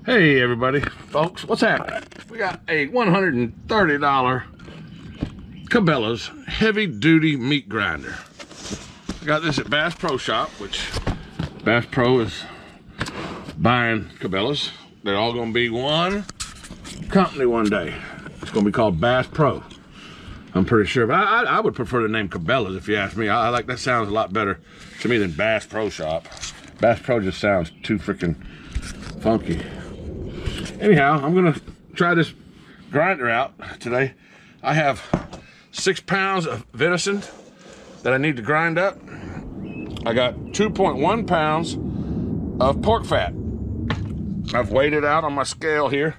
Hey everybody, folks, what's happening? We got a $130 Cabela's heavy duty meat grinder. I got this at Bass Pro Shop, which Bass Pro is buying Cabela's. They're all gonna be one company one day. It's gonna be called Bass Pro, I'm pretty sure, but I would prefer the name Cabela's if you ask me. I like that, sounds a lot better to me than Bass Pro Shop. Bass Pro just sounds too freaking funky. Anyhow, I'm gonna try this grinder out today. I have 6 pounds of venison that I need to grind up. I got 2.1 pounds of pork fat. I've weighed it out on my scale here,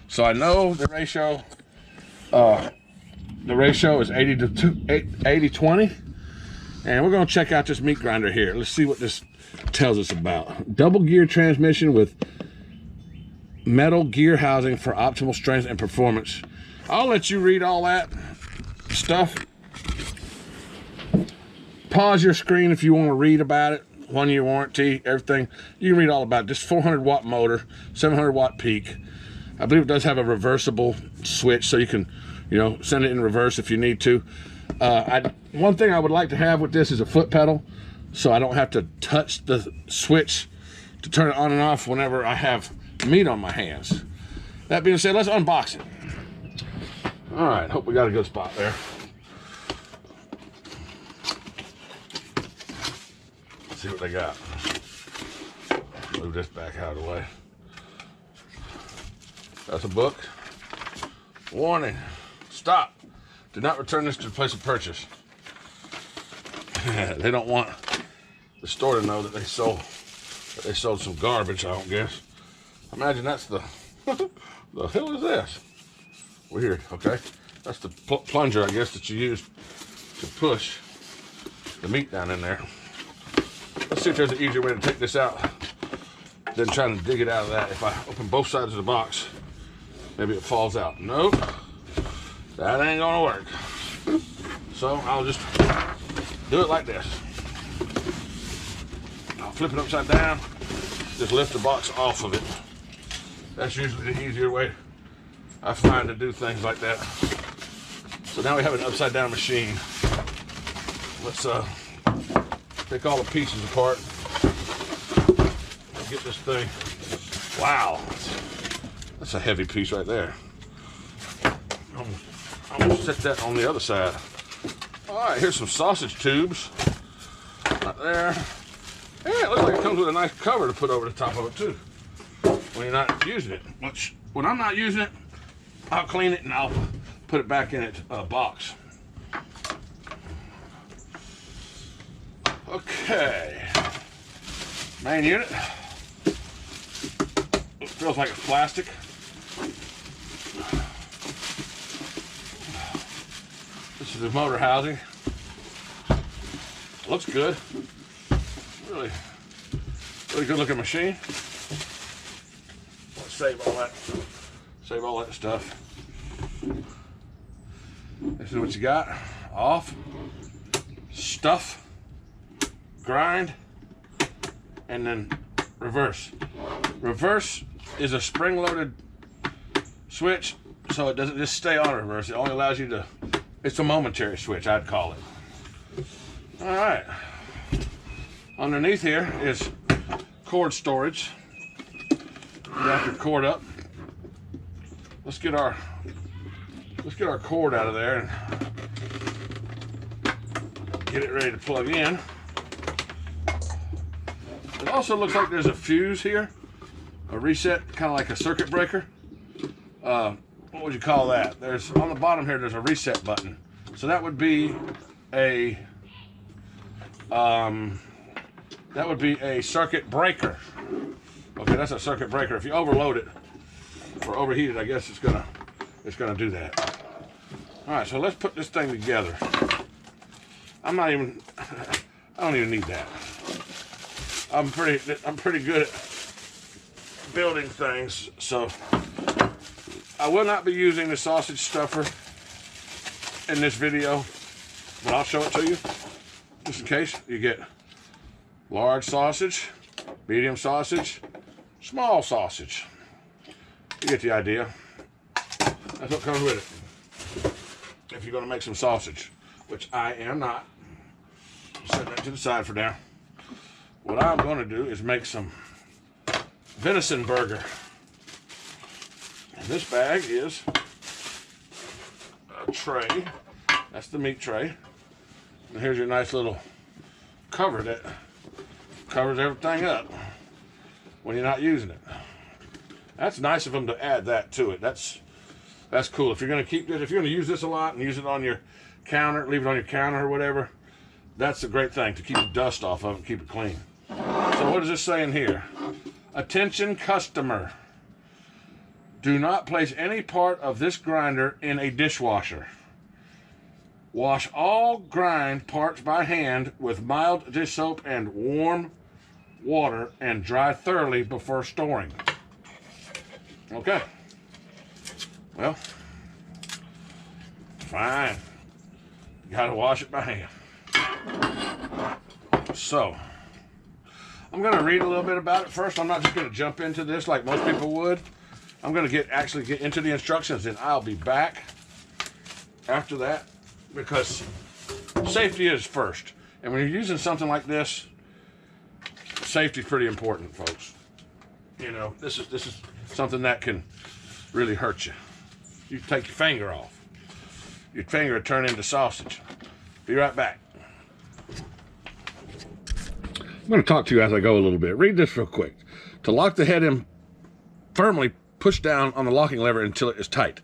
so I know the ratio. The ratio is 80-20, and we're gonna check out this meat grinder here. Let's see what this tells us about. Double gear transmission with metal gear housing for optimal strength and performance. I'll let you read all that stuff. Pause your screen if you want to read about it. 1 year warranty, everything. You can read all about it. This 400 watt motor, 700 watt peak. I believe it does have a reversible switch, so you can, send it in reverse if you need to. One thing I would like to have with this is a foot pedal, so I don't have to touch the switch to turn it on and off whenever I have meat on my hands. That being said, let's unbox it. All right, hope we got a good spot there. Let's see what they got. Move this back out of the way. That's a book. Warning, stop. Do not return this to the place of purchase. They don't want the store to know that they sold some garbage, I don't guess. Imagine that's the hell is this? Weird. Okay, that's the plunger, I guess, that you use to push the meat down in there. Let's see if there's an easier way to take this out than trying to dig it out of that. If I open both sides of the box, maybe it falls out. Nope, that ain't gonna work. So I'll just do it like this. I'll flip it upside down, just lift the box off of it. That's usually the easier way I find to do things like that. So now we have an upside down machine. Let's take all the pieces apart and get this thing. Wow, that's a heavy piece right there. I'm gonna set that on the other side. All right, here's some sausage tubes right there. Yeah, it looks like it comes with a nice cover to put over the top of it too, when you're not using it. Which, when I'm not using it, I'll clean it and I'll put it back in its box. Okay, main unit. It feels like it's plastic. This is the motor housing. Looks good. Really good looking machine. Let's save all that stuff. This is what you got. Off, stuff, grind, and then reverse. Reverse is a spring-loaded switch, so it doesn't just stay on reverse. It only allows you to, it's a momentary switch, I'd call it. All right. Underneath here is cord storage. Wrap your cord up. Let's get our cord out of there and get it ready to plug in. It also looks like there's a fuse here, a reset, kind of like a circuit breaker. What would you call that? There's on the bottom here. There's a reset button, so that would be a circuit breaker. Okay, that's a circuit breaker. If you overload it or overheat it, I guess it's gonna do that. All right, so let's put this thing together. I don't even need that. I'm pretty good at building things, so I will not be using the sausage stuffer in this video, but I'll show it to you just in case. You get large sausage, medium sausage, small sausage. You get the idea. That's what comes with it. If you're going to make some sausage, which I am not. Set that to the side for now. What I'm going to do is make some venison burger. And this bag is a tray. That's the meat tray. And here's your nice little cover that covers everything up when you're not using it. That's nice of them to add that to it. That's cool. If you're going to keep this, if you're going to use this a lot and use it on your counter, leave it on your counter or whatever, that's a great thing to keep the dust off of it and keep it clean. So what does this say in here? Attention customer. Do not place any part of this grinder in a dishwasher. Wash all grind parts by hand with mild dish soap and warm water and dry thoroughly before storing. Okay. Well, fine. You gotta wash it by hand. So, I'm gonna read a little bit about it first. I'm not just gonna jump into this like most people would. I'm gonna actually get into the instructions, and I'll be back after that because safety is first. And when you're using something like this, safety is pretty important, folks. You know, this is something that can really hurt you. You take your finger off. Your finger will turn into sausage. Be right back. I'm going to talk to you as I go a little bit. Read this real quick. To lock the head in firmly, push down on the locking lever until it is tight.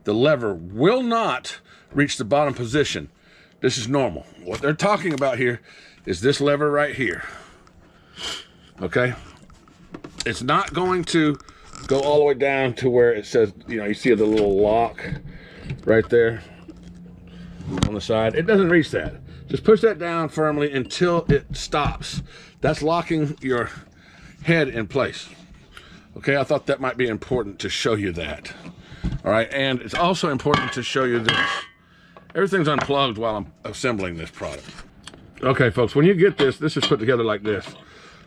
The lever will not reach the bottom position. This is normal. What they're talking about here is this lever right here. Okay? It's not going to go all the way down to where it says, you know, you see the little lock right there on the side. It doesn't reach that. Just push that down firmly until it stops. That's locking your head in place. Okay, I thought that might be important to show you that. All right, and it's also important to show you this. Everything's unplugged while I'm assembling this product. Okay, folks, when you get this, this is put together like this.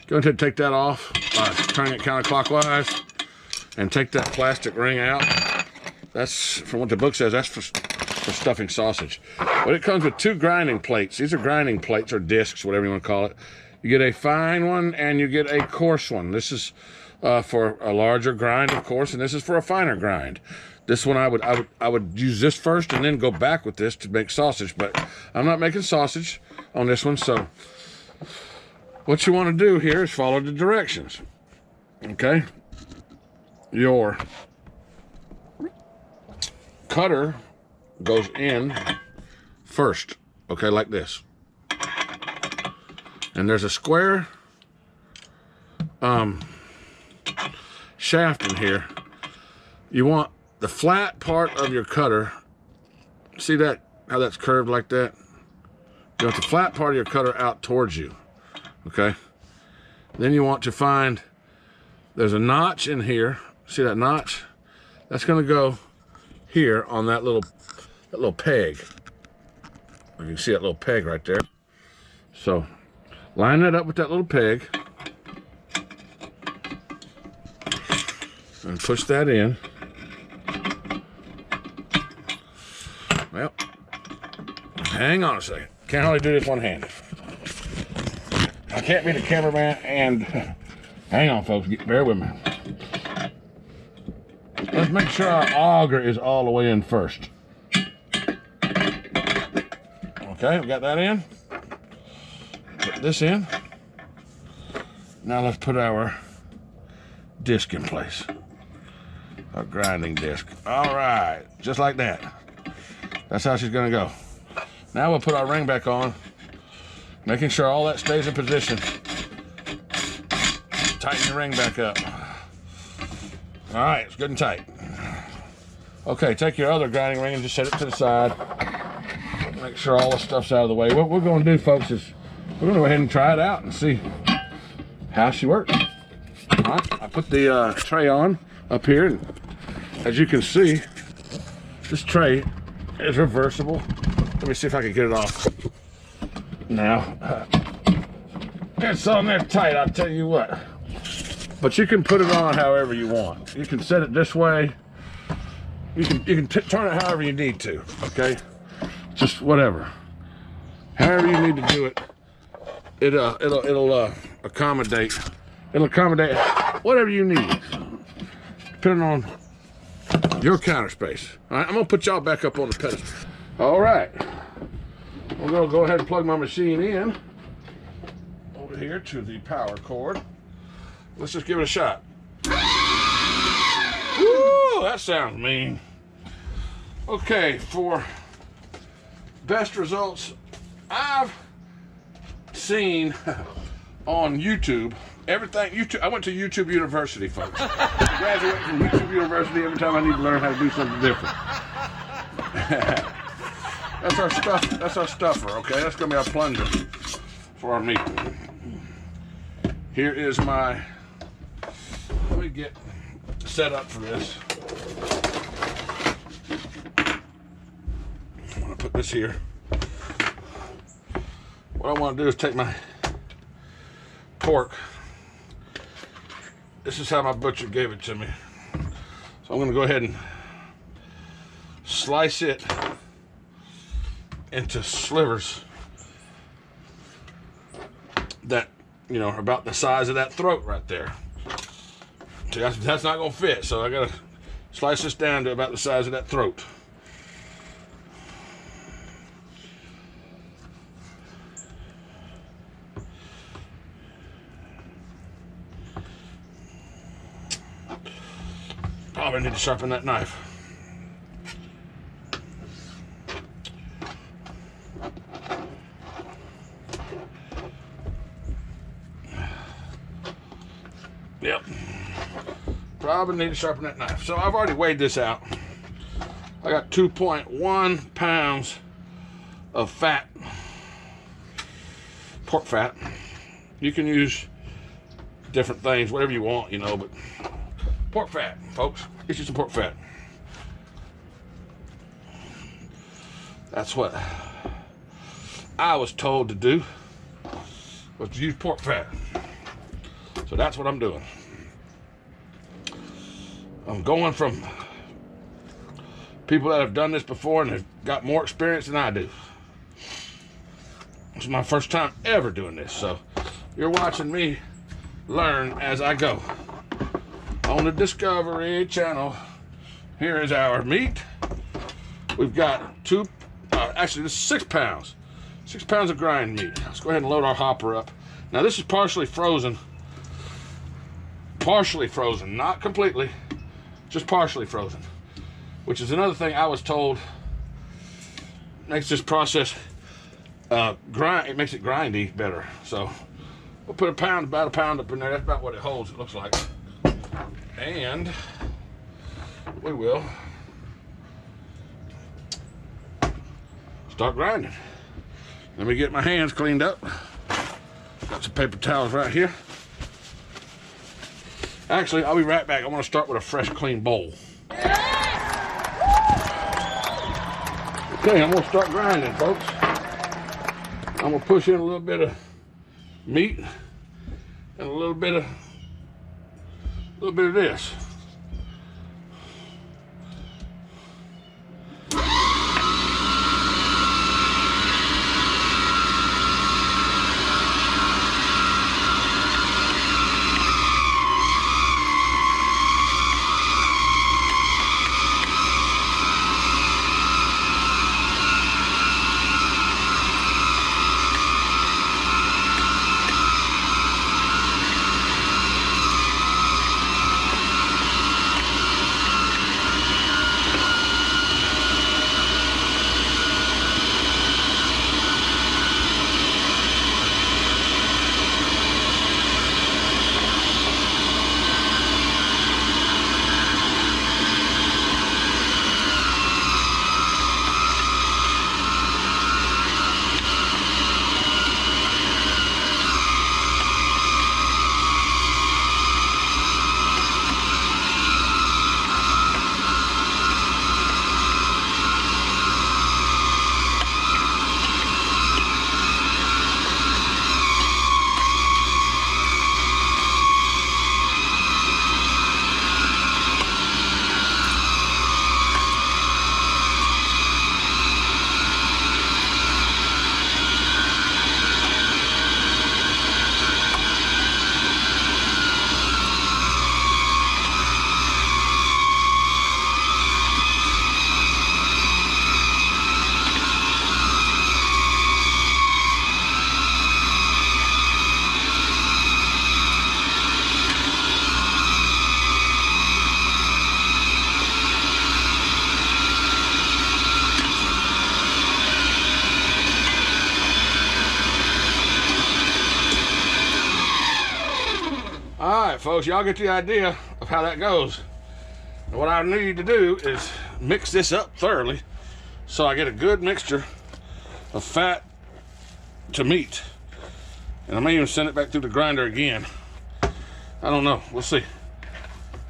Go ahead and take that off by turning it counterclockwise and take that plastic ring out. That's, from what the book says, that's for stuffing sausage. But it comes with two grinding plates. These are grinding plates or discs, whatever you want to call it. You get a fine one and you get a coarse one. This is for a larger grind, of course, and this is for a finer grind. This one I would use this first and then go back with this to make sausage, but I'm not making sausage on this one, so what you want to do here is follow the directions. Okay? Your cutter goes in first, okay, like this. And there's a square shaft in here. You want the flat part of your cutter, see that, how that's curved like that? You want the flat part of your cutter out towards you, okay? Then you want to find, there's a notch in here. See that notch? That's gonna go here on that little peg. You can see that little peg right there. So line that up with that little peg and push that in. Well, hang on a second. Can't hardly do this one-handed. I can't be the cameraman and hang on, folks. Bear with me. Let's make sure our auger is all the way in first. Okay, we got that in. Put this in. Now let's put our disc in place. Our grinding disc. All right, just like that. That's how she's gonna go. Now we'll put our ring back on, making sure all that stays in position. Tighten the ring back up. All right, it's good and tight. Okay, take your other grinding ring and just set it to the side. Make sure all the stuff's out of the way. What we're gonna do, folks, is we're gonna go ahead and try it out and see how she works. All right, I put the tray on up here, and as you can see, this tray is reversible. Let me see if I can get it off. Now, it's on there tight, I'll tell you what. But you can put it on however you want. You can set it this way. You can turn it however you need to, okay? Just whatever. However you need to do it. It'll accommodate. It'll accommodate whatever you need, depending on your counter space. All right, I'm gonna put y'all back up on the pedestal. All right, I'm gonna go ahead and plug my machine in over here to the power cord. Let's just give it a shot. Woo, that sounds mean. Okay, for best results I've seen on YouTube, everything YouTube. I went to YouTube University, folks. Graduated from YouTube University every time I need to learn how to do something different. That's our stuff. That's our stuffer. Okay, that's gonna be our plunger for our meat. Here is my. Let me get set up for this. I'm gonna put this here. What I want to do is take my pork. This is how my butcher gave it to me. So I'm going to go ahead and slice it into slivers that, you know, are about the size of that throat right there. See, that's not going to fit, so I got to slice this down to about the size of that throat. Probably need to sharpen that knife. Yep. Probably need to sharpen that knife. So I've already weighed this out. I got 2.1 pounds of fat, pork fat. You can use different things, whatever you want, you know, but pork fat, folks. Get you some pork fat. That's what I was told to do, was to use pork fat. So that's what I'm doing. I'm going from people that have done this before and have got more experience than I do. It's my first time ever doing this, so you're watching me learn as I go. On the Discovery Channel, here is our meat. We've got actually this is 6 pounds. 6 pounds of grind meat. Let's go ahead and load our hopper up. Now this is partially frozen. Partially frozen, not completely, just partially frozen. Which is another thing I was told makes this process it makes it grindy better. So we'll put about a pound up in there. That's about what it holds, it looks like. And we will start grinding. Let me get my hands cleaned up. Got some paper towels right here. Actually, I'll be right back. I want to start with a fresh, clean bowl. Okay, I'm going to start grinding, folks. I'm going to push in a little bit of meat and a little bit of this. right, folks, y'all get the idea of how that goes. And what I need to do is mix this up thoroughly so I get a good mixture of fat to meat. And I may even send it back through the grinder again. I don't know, we'll see.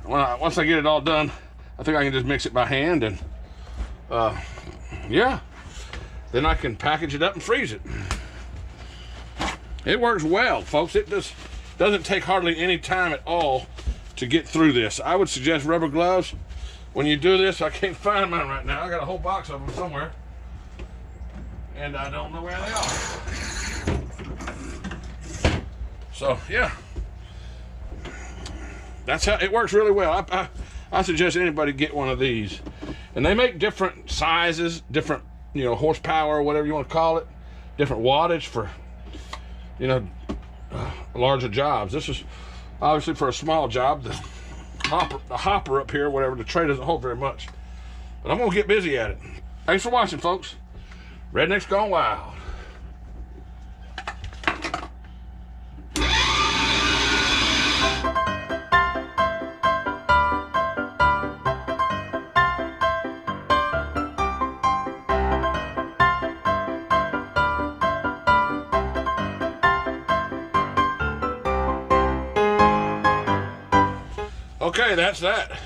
Once I get it all done, I think I can just mix it by hand, and yeah, then I can package it up and freeze it. It works well, folks. It doesn't take hardly any time at all to get through this. I would suggest rubber gloves when you do this. I can't find mine right now. I got a whole box of them somewhere, and I don't know where they are. So yeah, that's how it works really well. I suggest anybody get one of these, and they make different sizes, different, you know, horsepower or whatever you want to call it, different wattage for, you know, larger jobs. This is obviously for a small job. The hopper up here, whatever, the tray doesn't hold very much, but I'm gonna get busy at it. Thanks for watching, folks. Rednecks Gone Wild. Okay, that's that.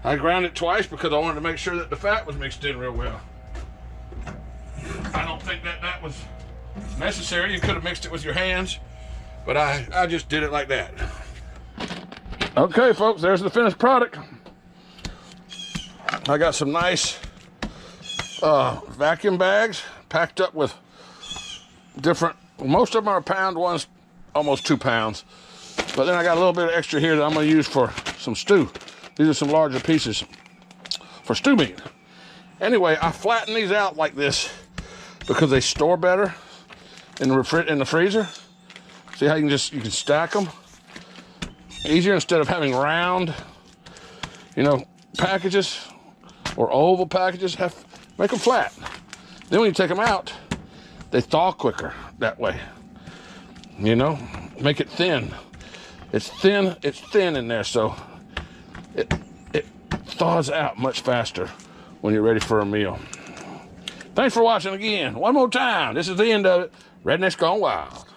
I ground it twice because I wanted to make sure that the fat was mixed in real well. I don't think that was necessary. You could have mixed it with your hands, but I just did it like that. Okay, folks, there's the finished product. I got some nice vacuum bags packed up with different, most of them are a pound, one's almost 2 pounds. But then I got a little bit of extra here that I'm going to use for some stew. These are some larger pieces for stew meat. Anyway, I flatten these out like this because they store better in the freezer. See how you can stack them easier instead of having round, you know, packages or oval packages. Make them flat. Then when you take them out, they thaw quicker that way. You know, make it thin. It's thin in there, so it thaws out much faster when you're ready for a meal. Thanks for watching again. One more time. This is the end of it. Rednecks Gone Wild.